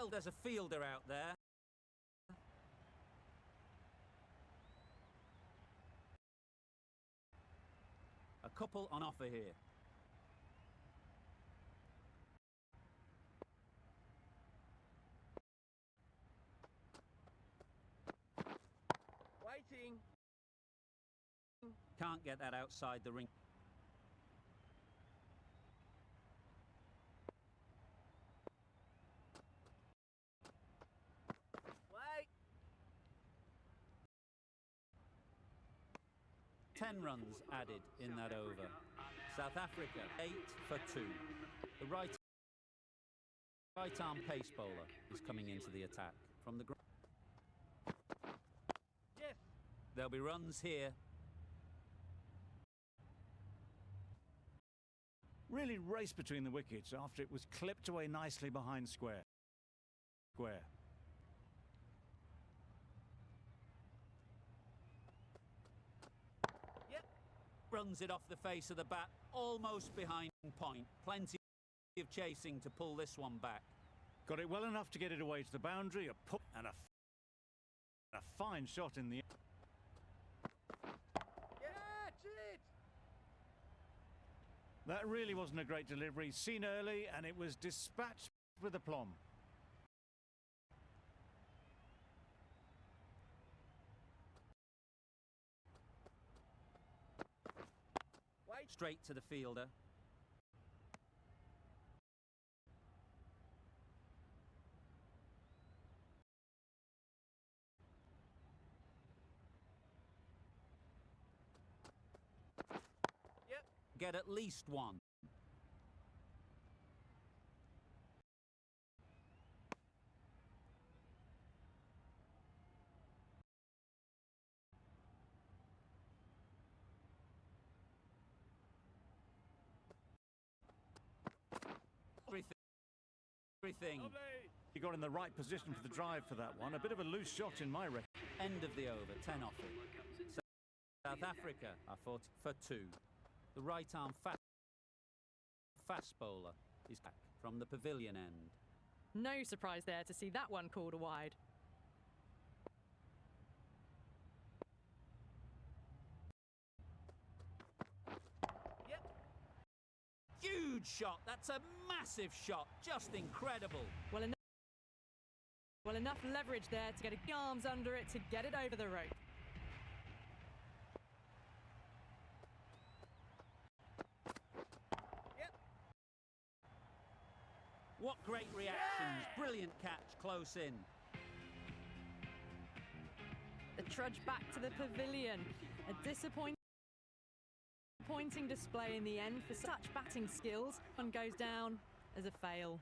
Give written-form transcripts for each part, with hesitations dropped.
Well, there's a fielder out there. A couple on offer here. Waiting. Can't get that outside the ring. Wait. 10 runs added in that over. South Africa 8 for 2. The right arm pace bowler is coming into the attack from the ground. Yes. There'll be runs here. Really raced between the wickets after it was clipped away nicely behind square. Yep. Runs it off the face of the bat, almost behind point. Plenty of chasing to pull this one back. Got it well enough to get it away to the boundary, a put and a fine shot in the Yeah, that's it. That really wasn't a great delivery, seen early, and it was dispatched with aplomb. Wait. Straight to the fielder. Yep. Get at least one. Everything. Lovely. He got in the right position for the drive for that one. A bit of a loose shot in my record. End of the over, 10 off it. South Africa are for 2. The right arm fast bowler is back from the pavilion end. No surprise there to see that one called a wide. Yep. Huge shot. That's a massive shot. Just incredible. Well, enough leverage there to get the arms under it to get it over the rope. Yep. What great reactions. Brilliant catch close in. The trudge back to the pavilion. A disappointing display in the end for such batting skills. One goes down as a fail.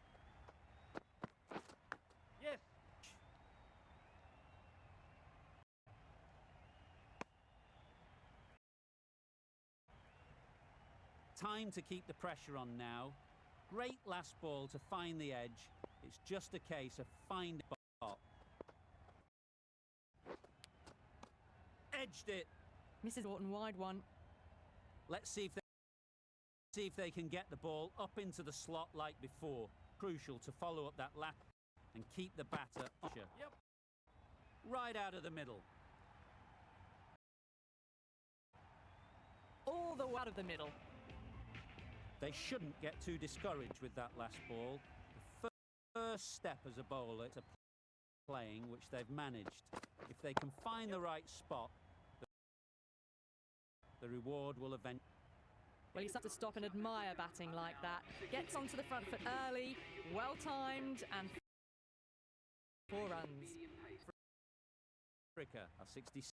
Yes. Time to keep the pressure on now. Great last ball to find the edge. It's just a case of finding the spot. Edged it. Mrs. Orton wide one. Let's see if they can get the ball up into the slot like before. Crucial to follow up that lap and keep the batter Yep. right out of the middle. All the way out of the middle. They shouldn't get too discouraged with that last ball. The first step as a bowler to playing, which they've managed. If they can find the right spot, the reward will eventually. Well, you have to stop and admire batting like that. Gets onto the front foot early, well timed, and 4 runs. Africa are 66.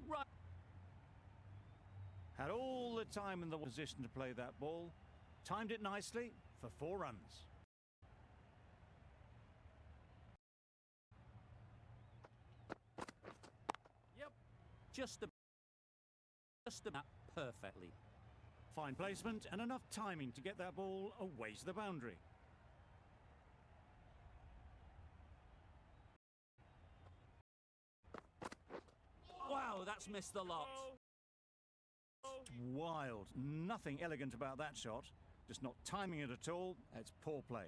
Right. Had all the time in the position to play that ball. Timed it nicely for 4 runs. Yep. Just about perfectly. Fine placement and enough timing to get that ball away to the boundary. Wow, that's missed the lot. Wild. Nothing elegant about that shot. Just not timing it at all. It's poor play.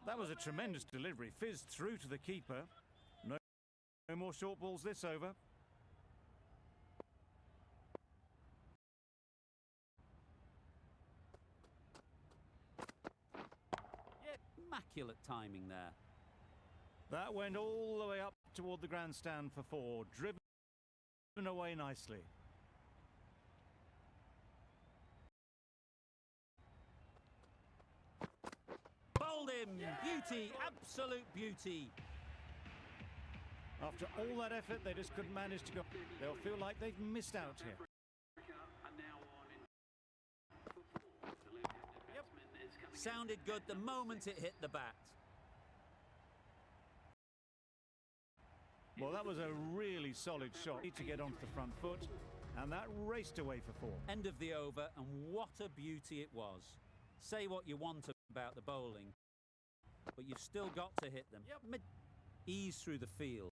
That was a tremendous delivery. Fizzed through to the keeper. No more short balls this over. Immaculate timing there. That went all the way up toward the grandstand for four. Driven away nicely. Bowled him! Beauty! Absolute beauty! After all that effort, they just couldn't manage to go. They'll feel like they've missed out here. Sounded good the moment it hit the bat. Well, that was a really solid shot to get onto the front foot, and that raced away for four. End of the over, and what a beauty it was. Say what you want about the bowling, but you've still got to hit them. Ease through the field.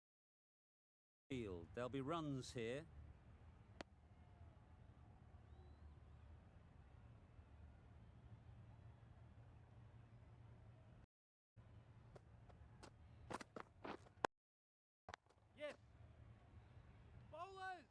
There'll be runs here. Yes. Bowlers.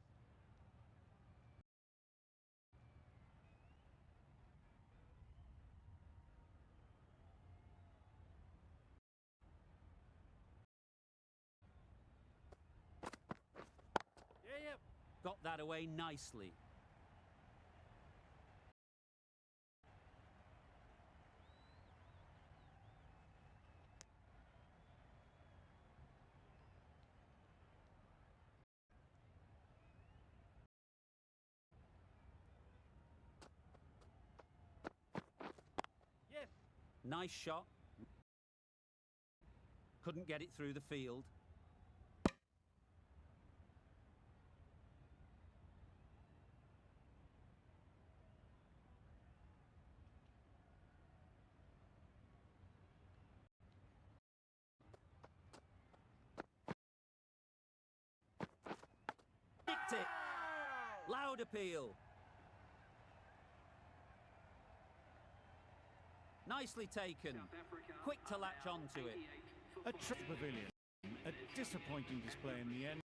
Yeah. Got that away nicely. Yes. Nice shot. Couldn't get it through the field. Picked it. Loud appeal. Nicely taken. Quick to latch onto it. A trick pavilion. A disappointing display in the end.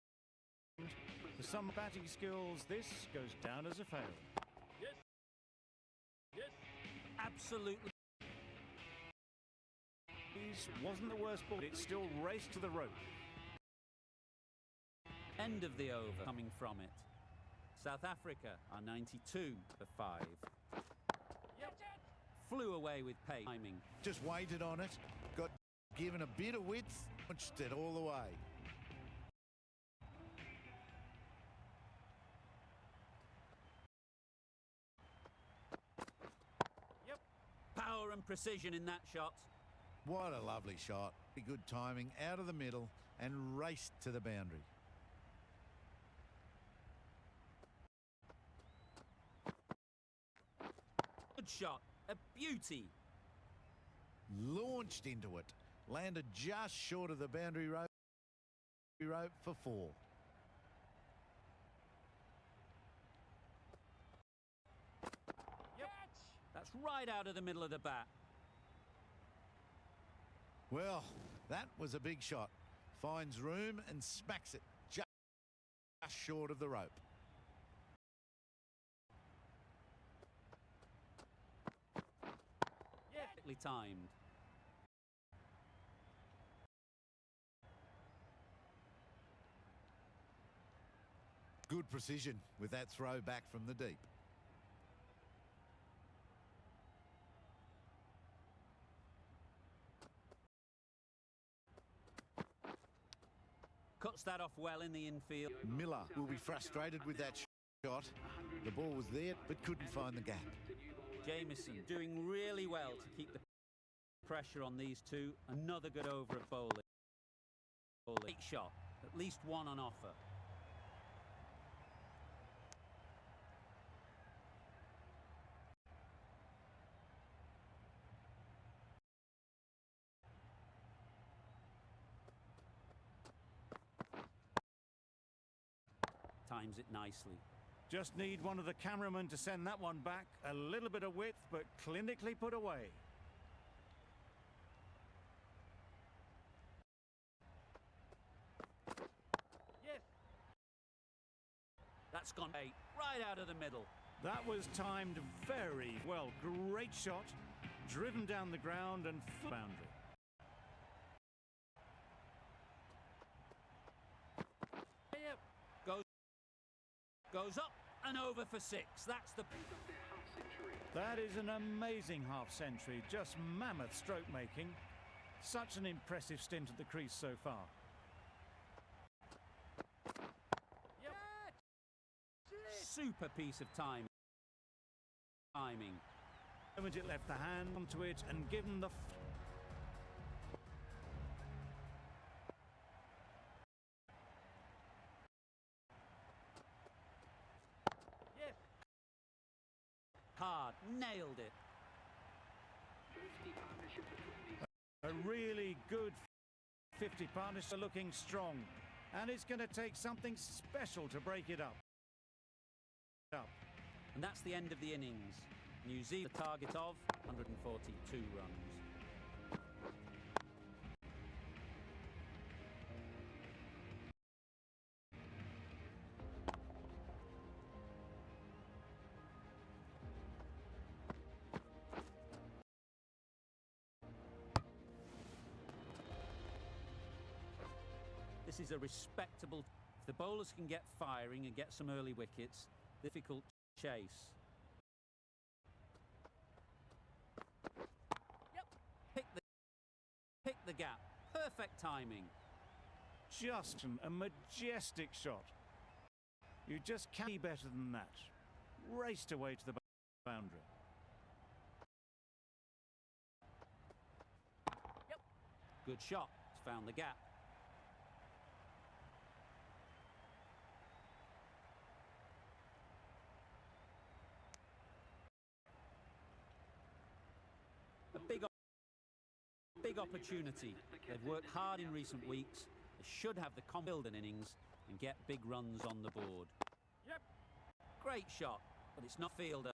For some batting skills, this goes down as a fail. Yes. Yes. Absolutely. Wasn't the worst ball. It still raced to the rope. End of the over coming from it. South Africa are 92 for 5. Yep. Flew away with pace. Timing. Just waited on it, got given a bit of width, punched it all the way. Yep. Power and precision in that shot. What a lovely shot. Good timing out of the middle and raced to the boundary. Good shot. A beauty. Launched into it. Landed just short of the boundary rope for four. Yep. That's right out of the middle of the bat. Well, that was a big shot. Finds room and smacks it just short of the rope. Yes. Perfectly timed. Good precision with that throw back from the deep. Cuts that off well in the infield. Miller will be frustrated with that shot. The ball was there but couldn't find the gap. Jamieson doing really well to keep the pressure on these two. Another good over at bowling. Great shot. At least one on offer. times it nicely. Just need one of the cameramen to send that one back. A little bit of width, but clinically put away. Yes. That's gone right out of the middle. That was timed very well. Great shot. Driven down the ground and boundary. Yep. Goes up and over for 6. That's the... That is an amazing half-century. Just mammoth stroke making. Such an impressive stint at the crease so far. Yep. Super piece of timing. The moment it left the hand onto it and given the... Yes. Hard. Nailed it. A really good 50 partnership, looking strong. And it's going to take something special to break it up. And that's the end of the innings. New Zealand target of 142 runs. This is a respectable... If the bowlers can get firing and get some early wickets, difficult chase. Yep. Pick the gap. Perfect timing. Just a majestic shot. You just can't be better than that. Raced away to the boundary. Yep. Good shot. It's found the gap. Big opportunity. They've worked hard in recent weeks. They should have the confidence in innings and get big runs on the board. Yep. Great shot, but it's not fielder.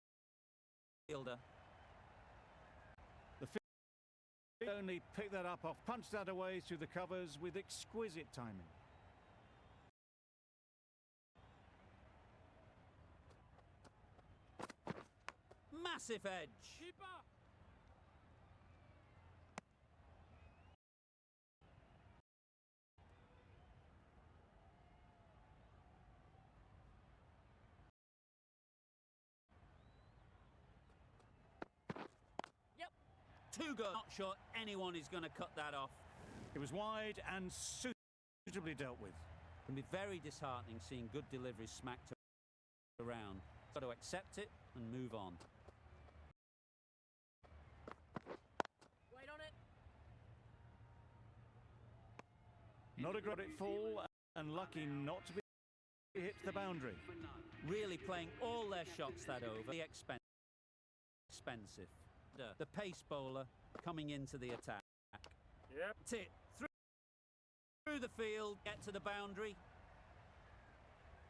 The fielder only picked that up off, punched that away through the covers with exquisite timing. Massive edge. Keeper. Too good. Not sure anyone is going to cut that off. It was wide and suitably dealt with. It can be very disheartening seeing good deliveries smacked around. Got to accept it and move on. Wait on it. Not a great fall and lucky not to be hit the boundary. Really playing all their shots that over. The expensive. The pace bowler coming into the attack. Yep. Tip through the field, get to the boundary.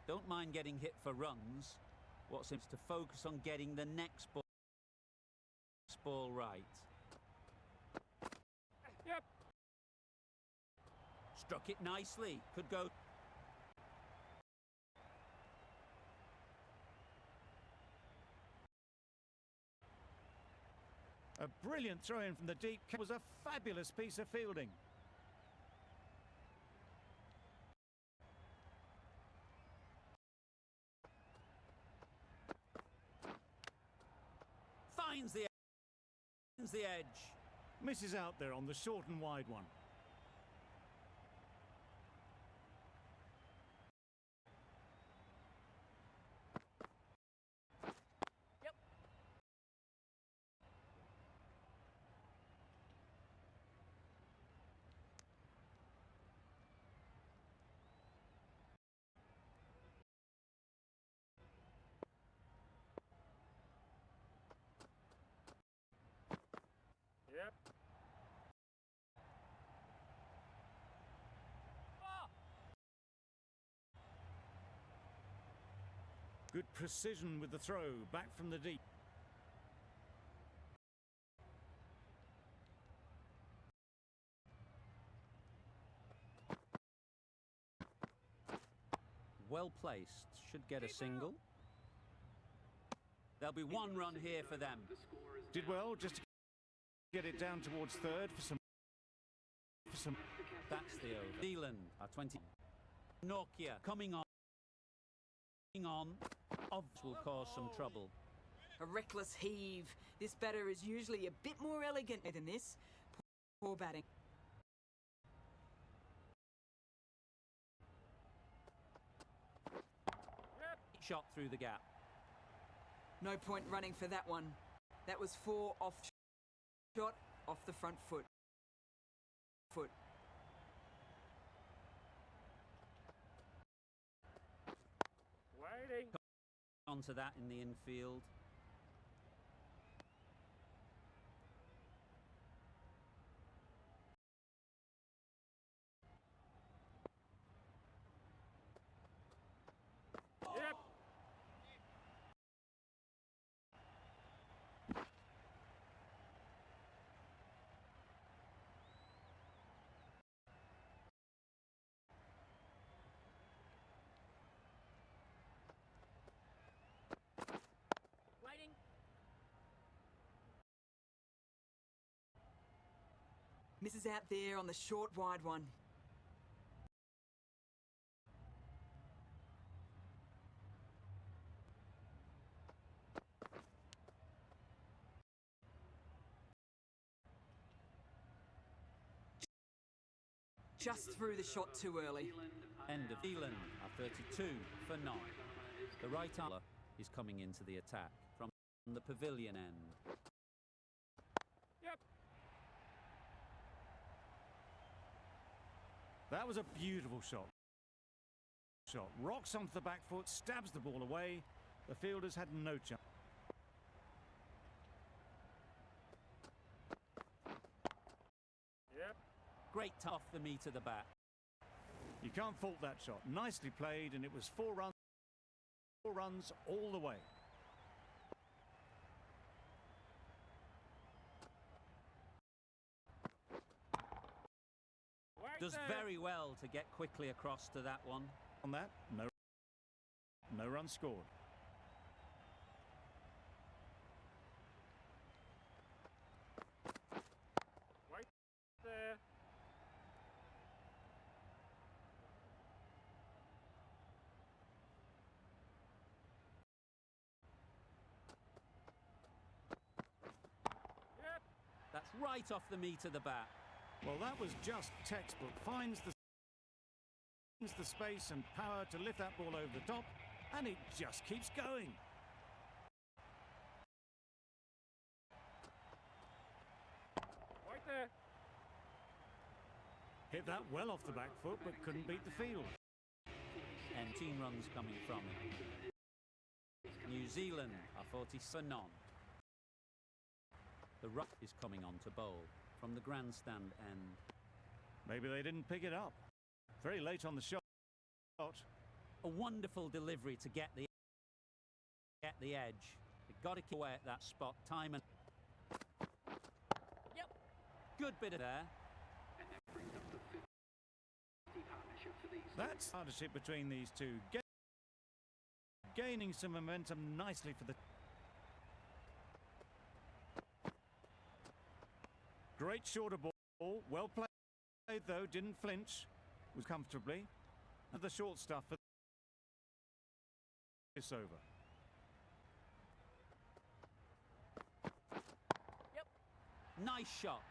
Don't mind getting hit for runs. What seems to focus on getting the next ball right. Yep. Struck it nicely. Could go. A brilliant throw-in from the deep was a fabulous piece of fielding. Finds the edge. Misses out there on the short and wide one. Yep. Yep. Good precision with the throw, back from the deep. Well placed, should get a single. There'll be one run here for them. Did well just to get it down towards third for some. That's the over. Zealand are 20. Nokia coming on. Obs will cause some trouble. A reckless heave. This batter is usually a bit more elegant than this. Poor batting. Shot through the gap. No point running for that one. That was 4 off shot off the front foot. Waiting. Onto that in the infield. Yep. Waiting. Misses out there on the short wide one. Just threw the shot too early. End of Zealand are 32 for 9. The right arm is coming into the attack from the pavilion end. Yep. That was a beautiful shot. Rocks onto the back foot, stabs the ball away. The fielders had no chance. Yep. Great off the meat of the bat. You can't fault that shot. Nicely played, and it was 4 runs. 4 runs all the way. Wait Does there. very well to get quickly across to that one. On that, no run scored. Wait there. Yep. That's right off the meat of the bat. Well, that was just textbook. Finds the space and power to lift that ball over the top, and it just keeps going. Wait there. Hit that well off the back foot, but couldn't beat the field. And 10 runs coming from it. New Zealand are 40 for none. The ruck is coming on to bowl from the grandstand end. Maybe they didn't pick it up. Very late on the shot. A wonderful delivery to get the edge. They got to keep away at that spot time and. Yep. Good bit of there. That's partnership between these two. Gaining some momentum nicely for the. Great shorter ball. Well played though. Didn't flinch. Was comfortably. And the short stuff for this over. Yep. Nice shot.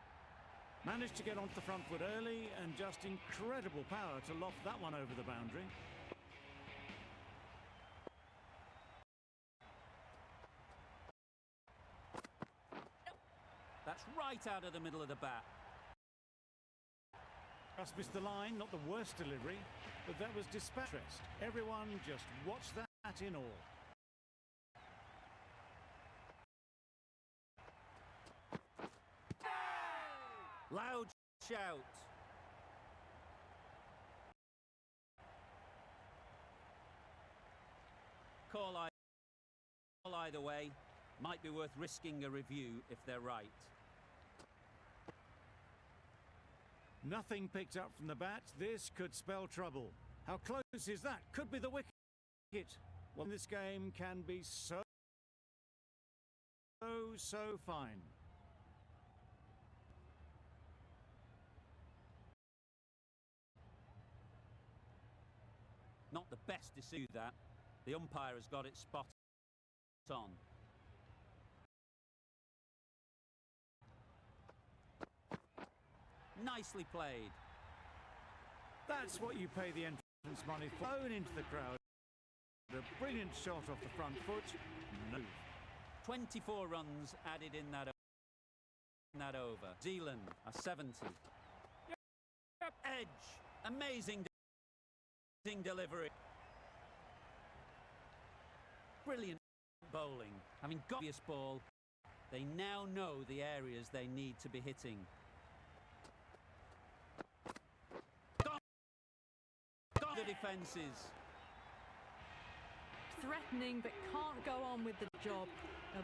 Managed to get onto the front foot early and just incredible power to loft that one over the boundary. That's right out of the middle of the bat. Just missed the line, not the worst delivery, but that was dispatched. Everyone just watched that in awe. Loud shout. Call either way. Might be worth risking a review if they're right. Nothing picked up from the bat. This could spell trouble. How close is that? Could be the wicket. Well, this game can be so fine. Not the best to see that. The umpire has got it spot on. Nicely played. That's what you pay the entrance money for. Flown into the crowd. A brilliant shot off the front foot. No. 24 runs added in that over. Zealand are 70. Yep. Edge. Amazing delivery. Brilliant bowling. Having got this ball, they now know the areas they need to be hitting. Got the defences. Threatening but can't go on with the job. They'll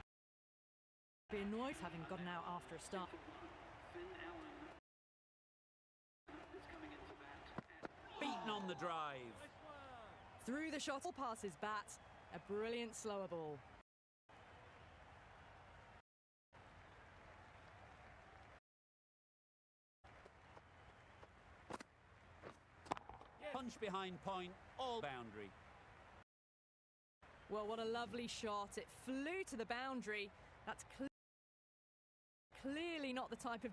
be annoyed having gotten out after a start. Beaten on the drive. Through the shot, past his bat. A brilliant slower ball. Punch behind point, all boundary. Well, what a lovely shot. It flew to the boundary. That's clearly not the type of...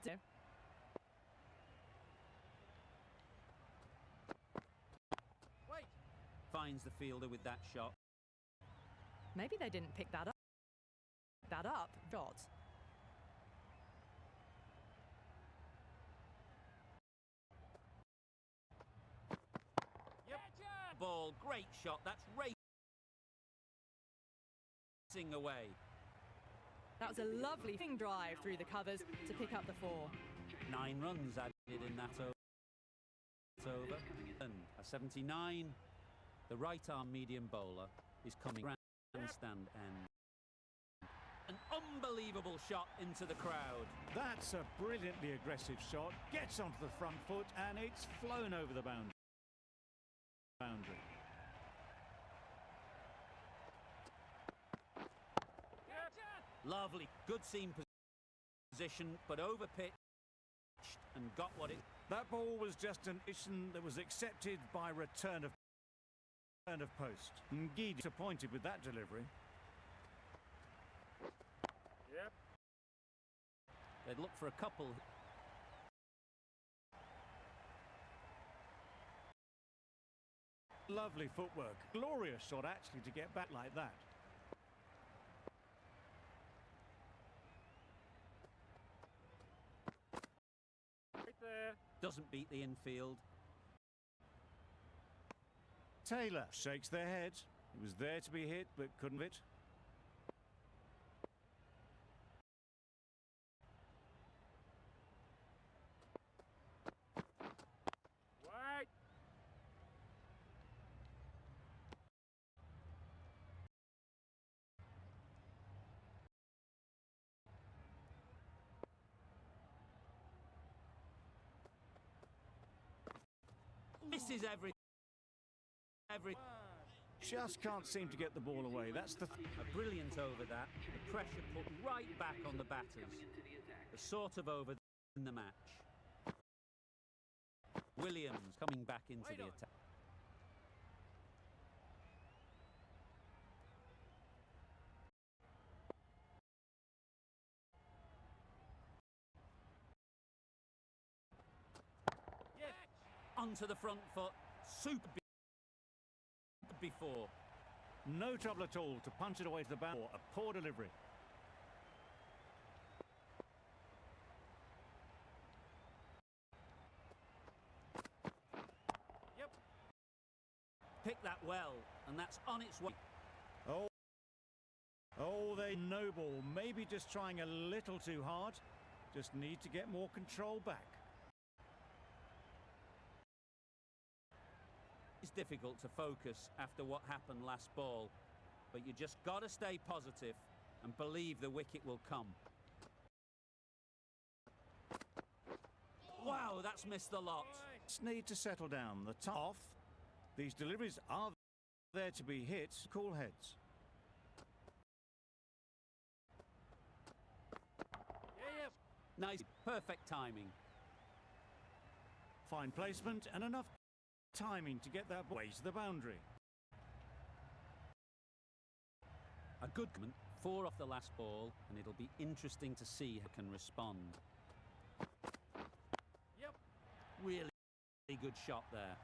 Wait. Finds the fielder with that shot. Maybe they didn't pick that up. Shot. Yep. Ball, great shot. That's racing away. That was a lovely drive through the covers to pick up the 4. 9 runs added in that over. And a 79. The right-arm medium bowler is coming grandstand end. An unbelievable shot into the crowd. That's a brilliantly aggressive shot. Gets onto the front foot and it's flown over the boundary. Lovely, good seam position, but over-pitched and got what it... That ball was just an issue that was accepted by return of post. Ngidi disappointed with that delivery. Yep. They'd look for a couple. Lovely footwork. Glorious shot actually to get back like that. Right there. Doesn't beat the infield. Taylor shakes their head. He was there to be hit, but couldn't hit. Wide. Misses every... Just can't seem to get the ball away. That's the... A brilliant over that. The pressure put right back on the batters. The sort of over in the match. Williams coming back into the attack. Yes. Onto the front foot. Super before. No trouble at all to punch it away to the boundary. A poor delivery. Yep. Pick that well, and that's on its way. Oh, they no ball. Maybe just trying a little too hard. Just need to get more control back. It's difficult to focus after what happened last ball. but you just got to stay positive and believe the wicket will come. Wow, that's missed the lot. Just need to settle down. The top off. These deliveries are there to be hit. Cool heads. Nice, perfect timing. Fine placement and enough timing to get that way to the boundary. A good 4 off the last ball, and it'll be interesting to see who can respond. Yep. Really good shot there.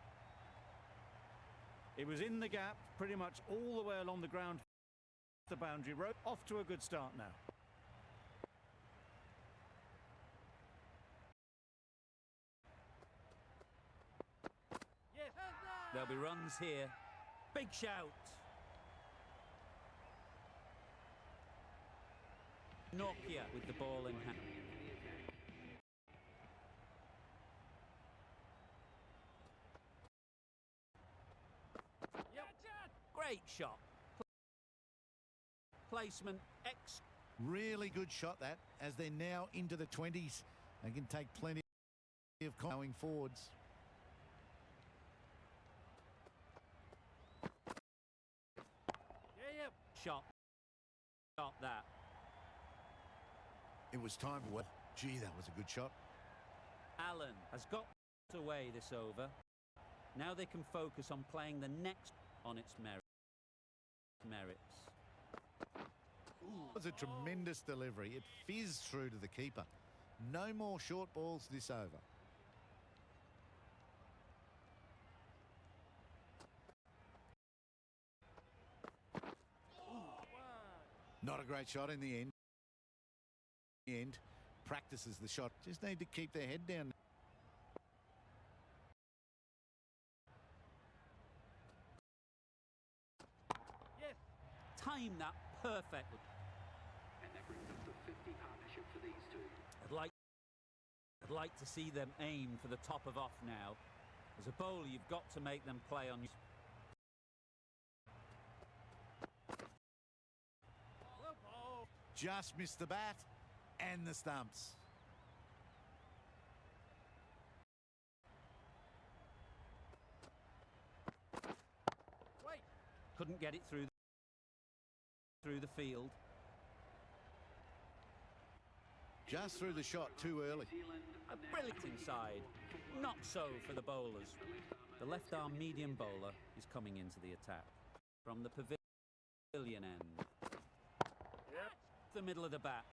It was in the gap pretty much all the way along the ground. The boundary rope off to a good start now. Yes. There'll be runs here. Big shout. Nokia with the ball in hand. Yep. Great shot. Placement X. Really good shot that, as they're now into the 20s and can take plenty of going forwards. Yep. Shot that. It was time for... Gee, that was a good shot. Allen has got away this over. Now they can focus on playing the next on its merits. It was a tremendous delivery. It fizzed through to the keeper. No more short balls this over. Not a great shot in the end. Practices the shot. Just need to keep their head down. Yes. Time that perfectly. And that brings up the 50 partnership for these two. I'd like to see them aim for the top of off now. As a bowler, you've got to make them play on. Just missed the bat and the stumps. Wait. Couldn't get it through the field. Just through the shot too early. A brilliant inside. Not so for the bowlers. The left arm medium bowler is coming into the attack from the pavilion end. Yep. The middle of the bat.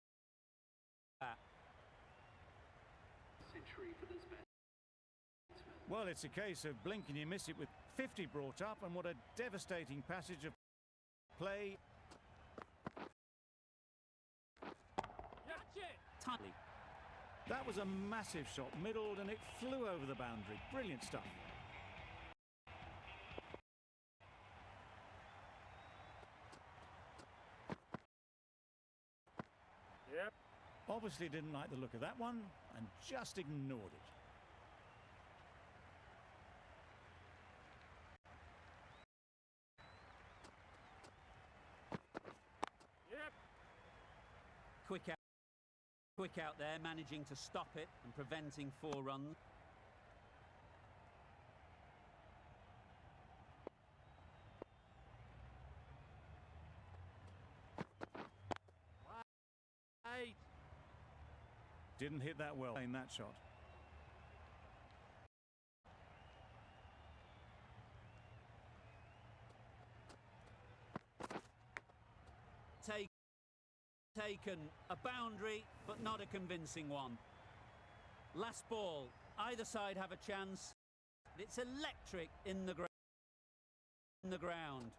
Century for this batsman. Well, it's a case of blink and you miss it with 50 brought up, and what a devastating passage of play. Tightly. That was a massive shot, middled, and it flew over the boundary. Brilliant stuff. Yep. Obviously didn't like the look of that one and just ignored it. Yep. Quick out there, managing to stop it and preventing 4 runs. Eight. Didn't hit that well in that shot. Taken a boundary, but not a convincing one. Last ball, either side have a chance. It's electric in the ground.